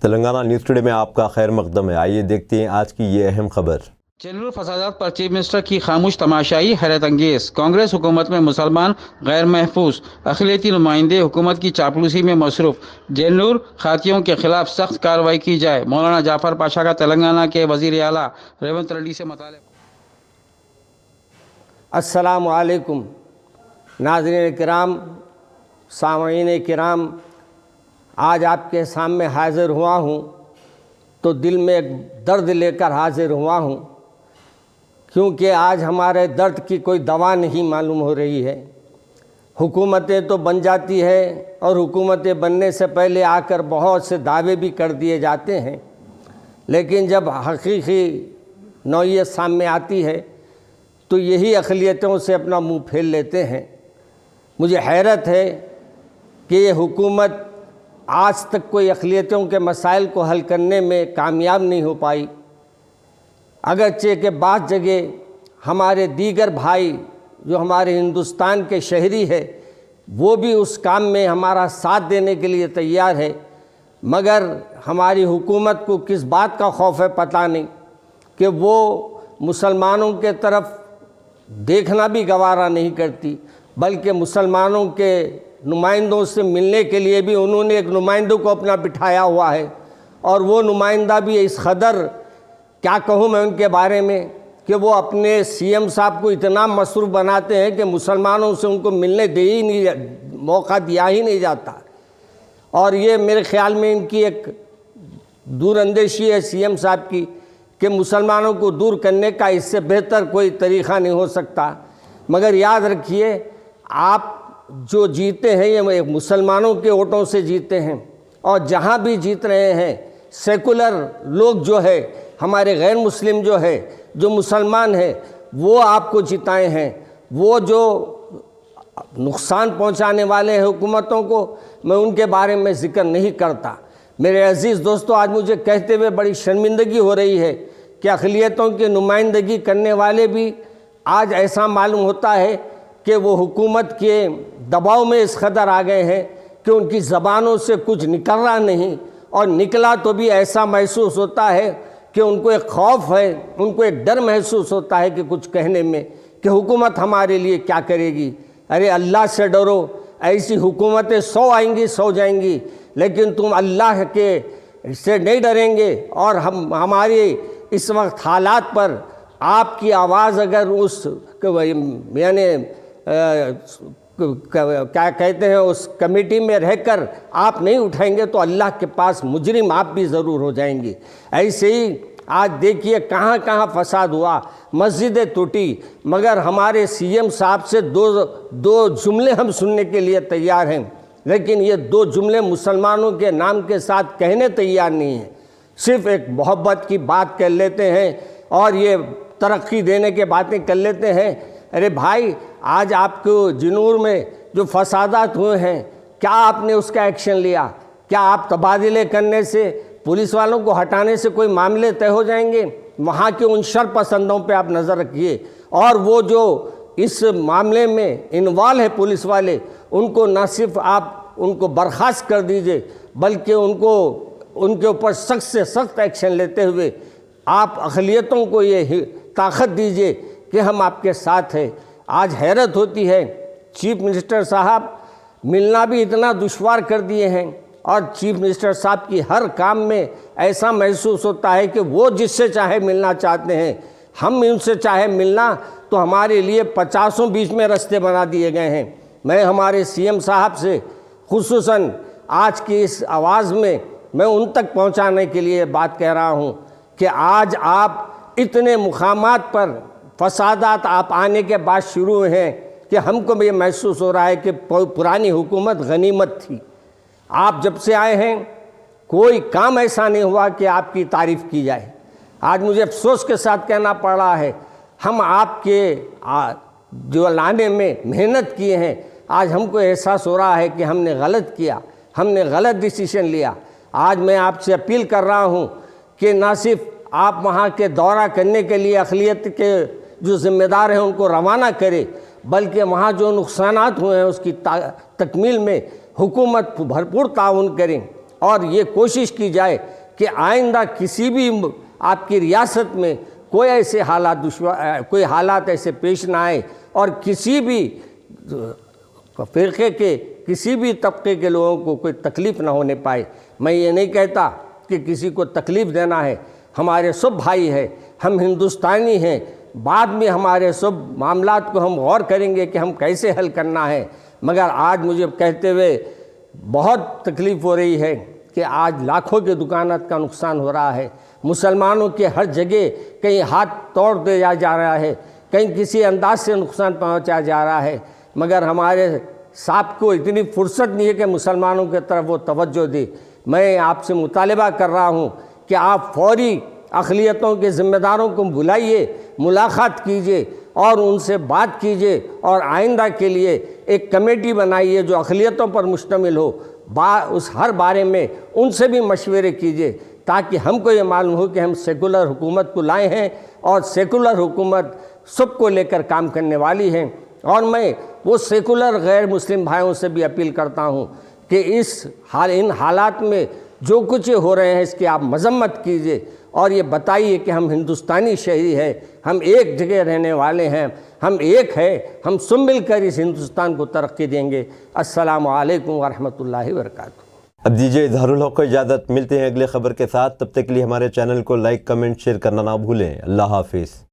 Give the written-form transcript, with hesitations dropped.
Telangana news today میں آپ کا خیر مقدم ہے۔ آئیے دیکھتے ہیں آج کی یہ اہم خبر۔ چینل فسادات پر چیف منسٹر کی خاموش تماشائی حیرت انگیز۔ کانگریس حکومت میں مسلمان غیر محفوظ، اقلیتی نمائندے حکومت کی چاپلوسی میں مصروف، جینور خاطیوں کے خلاف سخت کارروائی کی جائے۔ مولانا جعفر پاشا کا تلنگانہ کے وزیر اعلیٰ ریونت ریڈی سے مطالبہ۔ السلام علیکم ناظرین کرام، سامعین کرام، آج آپ کے سامنے حاضر ہوا ہوں تو دل میں ایک درد لے کر حاضر ہوا ہوں، کیونکہ آج ہمارے درد کی کوئی دوا نہیں معلوم ہو رہی ہے۔ حکومتیں تو بن جاتی ہے اور حکومتیں بننے سے پہلے آ کر بہت سے دعوے بھی کر دیے جاتے ہیں، لیکن جب حقیقی نوعیت سامنے آتی ہے تو یہی اقلیتوں سے اپنا منہ پھیر لیتے ہیں۔ مجھے حیرت ہے کہ یہ حکومت آج تک کوئی اقلیتوں کے مسائل کو حل کرنے میں کامیاب نہیں ہو پائی، اگرچہ کہ بعض جگہ ہمارے دیگر بھائی جو ہمارے ہندوستان کے شہری ہے وہ بھی اس کام میں ہمارا ساتھ دینے کے لیے تیار ہے، مگر ہماری حکومت کو کس بات کا خوف ہے پتہ نہیں کہ وہ مسلمانوں کے طرف دیکھنا بھی گوارا نہیں کرتی، بلکہ مسلمانوں کے نمائندوں سے ملنے کے لیے بھی انہوں نے ایک نمائندوں کو اپنا بٹھایا ہوا ہے، اور وہ نمائندہ بھی اس قدر کیا کہوں میں ان کے بارے میں کہ وہ اپنے سی ایم صاحب کو اتنا مصروف بناتے ہیں کہ مسلمانوں سے ان کو ملنے موقع دیا ہی نہیں جاتا۔ اور یہ میرے خیال میں ان کی ایک دور اندیشی ہے سی ایم صاحب کی کہ مسلمانوں کو دور کرنے کا اس سے بہتر کوئی طریقہ نہیں ہو سکتا۔ مگر یاد رکھیے، آپ جو جیتے ہیں یہ مسلمانوں کے ووٹوں سے جیتے ہیں، اور جہاں بھی جیت رہے ہیں سیکولر لوگ جو ہے، ہمارے غیر مسلم جو ہے، جو مسلمان ہے، وہ آپ کو جتائے ہیں۔ وہ جو نقصان پہنچانے والے ہیں حکومتوں کو، میں ان کے بارے میں ذکر نہیں کرتا۔ میرے عزیز دوستو، آج مجھے کہتے ہوئے بڑی شرمندگی ہو رہی ہے کہ اقلیتوں کی نمائندگی کرنے والے بھی آج ایسا معلوم ہوتا ہے کہ وہ حکومت کے دباؤ میں اس قدر آ گئے ہیں کہ ان کی زبانوں سے کچھ نکل رہا نہیں، اور نکلا تو بھی ایسا محسوس ہوتا ہے کہ ان کو ایک خوف ہے، ان کو ایک ڈر محسوس ہوتا ہے کہ کچھ کہنے میں کہ حکومت ہمارے لیے کیا کرے گی۔ ارے اللہ سے ڈرو، ایسی حکومتیں 100 آئیں گی 100 جائیں گی، لیکن تم اللہ کے سے نہیں ڈریں گے، اور ہمارے اس وقت حالات پر آپ کی آواز اگر اس یعنی کیا کہتے ہیں اس کمیٹی میں رہ کر آپ نہیں اٹھائیں گے تو اللہ کے پاس مجرم آپ بھی ضرور ہو جائیں گے۔ ایسے ہی آج دیکھیے کہاں کہاں فساد ہوا، مسجدیں ٹوٹی، مگر ہمارے سی ایم صاحب سے دو جملے ہم سننے کے لیے تیار ہیں، لیکن یہ 2 جملے مسلمانوں کے نام کے ساتھ کہنے تیار نہیں ہیں، صرف ایک محبت کی بات کر لیتے ہیں اور یہ ترقی دینے کے باتیں کر لیتے ہیں۔ ارے بھائی، آج آپ کو جنور میں جو فسادات ہوئے ہیں، کیا آپ نے اس کا ایکشن لیا؟ کیا آپ تبادلے کرنے سے، پولیس والوں کو ہٹانے سے کوئی معاملے طے ہو جائیں گے؟ وہاں کے ان شر پسندوں پہ آپ نظر رکھیے، اور وہ جو اس معاملے میں انوالو ہے پولیس والے، ان کو نہ صرف آپ ان کو برخاست کر دیجئے، بلکہ ان کے اوپر سخت سے سخت ایکشن لیتے ہوئے آپ اقلیتوں کو یہ طاقت دیجئے کہ ہم آپ کے ساتھ ہیں۔ آج حیرت ہوتی ہے، چیف منسٹر صاحب ملنا بھی اتنا دشوار کر دیے ہیں، اور چیف منسٹر صاحب کی ہر کام میں ایسا محسوس ہوتا ہے کہ وہ جس سے چاہے ملنا چاہتے ہیں، ہم ان سے چاہے ملنا تو ہمارے لیے 50 بیچ میں رستے بنا دیے گئے ہیں۔ میں ہمارے سی ایم صاحب سے خصوصاً آج کی اس آواز میں ان تک پہنچانے کے لیے بات کہہ رہا ہوں کہ آج آپ اتنے مقامات پر فسادات آپ آنے کے بعد شروع ہوئے ہیں کہ ہم کو بھی یہ محسوس ہو رہا ہے کہ پرانی حکومت غنیمت تھی۔ آپ جب سے آئے ہیں کوئی کام ایسا نہیں ہوا کہ آپ کی تعریف کی جائے۔ آج مجھے افسوس کے ساتھ کہنا پڑ رہا ہے، ہم آپ کے جو لانے میں محنت کیے ہیں، آج ہم کو احساس ہو رہا ہے کہ ہم نے غلط کیا، ہم نے غلط ڈیسیشن لیا۔ آج میں آپ سے اپیل کر رہا ہوں کہ نہ صرف آپ وہاں کے دورہ کرنے کے لیے اقلیت کے جو ذمہ دار ہیں ان کو روانہ کرے، بلکہ وہاں جو نقصانات ہوئے ہیں اس کی تکمیل میں حکومت بھرپور تعاون کریں، اور یہ کوشش کی جائے کہ آئندہ کسی بھی آپ کی ریاست میں کوئی ایسے کوئی حالات ایسے پیش نہ آئے اور کسی بھی فرقے کے کسی بھی طبقے کے لوگوں کو کوئی تکلیف نہ ہونے پائے۔ میں یہ نہیں کہتا کہ کسی کو تکلیف دینا ہے، ہمارے سب بھائی ہیں، ہم ہندوستانی ہیں، بعد میں ہمارے سب معاملات کو ہم غور کریں گے کہ ہم کیسے حل کرنا ہے، مگر آج مجھے کہتے ہوئے بہت تکلیف ہو رہی ہے کہ آج لاکھوں کے دکانات کا نقصان ہو رہا ہے، مسلمانوں کے ہر جگہ کہیں ہاتھ توڑ دیا جا رہا ہے، کہیں کسی انداز سے نقصان پہنچایا جا رہا ہے، مگر ہمارے صاحب کو اتنی فرصت نہیں ہے کہ مسلمانوں کی طرف وہ توجہ دے۔ میں آپ سے مطالبہ کر رہا ہوں کہ آپ فوری اقلیتوں کے ذمہ داروں کو بلائیے، ملاقات کیجیے اور ان سے بات کیجیے اور آئندہ کے لیے ایک کمیٹی بنائیے جو اقلیتوں پر مشتمل ہو، اس ہر بارے میں ان سے بھی مشورے کیجیے تاکہ ہم کو یہ معلوم ہو کہ ہم سیکولر حکومت کو لائے ہیں اور سیکولر حکومت سب کو لے کر کام کرنے والی ہے۔ اور میں وہ سیکولر غیر مسلم بھائیوں سے بھی اپیل کرتا ہوں کہ ان حالات میں جو کچھ ہو رہے ہیں اس کی آپ مذمت کیجیے اور یہ بتائیے کہ ہم ہندوستانی شہری ہیں، ہم ایک جگہ رہنے والے ہیں، ہم ایک ہیں، ہم سب مل کر اس ہندوستان کو ترقی دیں گے۔ السلام علیکم ورحمۃ اللہ وبرکاتہ۔ اب دیجیے اظہار الحق کو اجازت، ملتے ہیں اگلے خبر کے ساتھ، تب تک کے لیے ہمارے چینل کو لائک، کمنٹ، شیئر کرنا نہ بھولیں۔ اللہ حافظ۔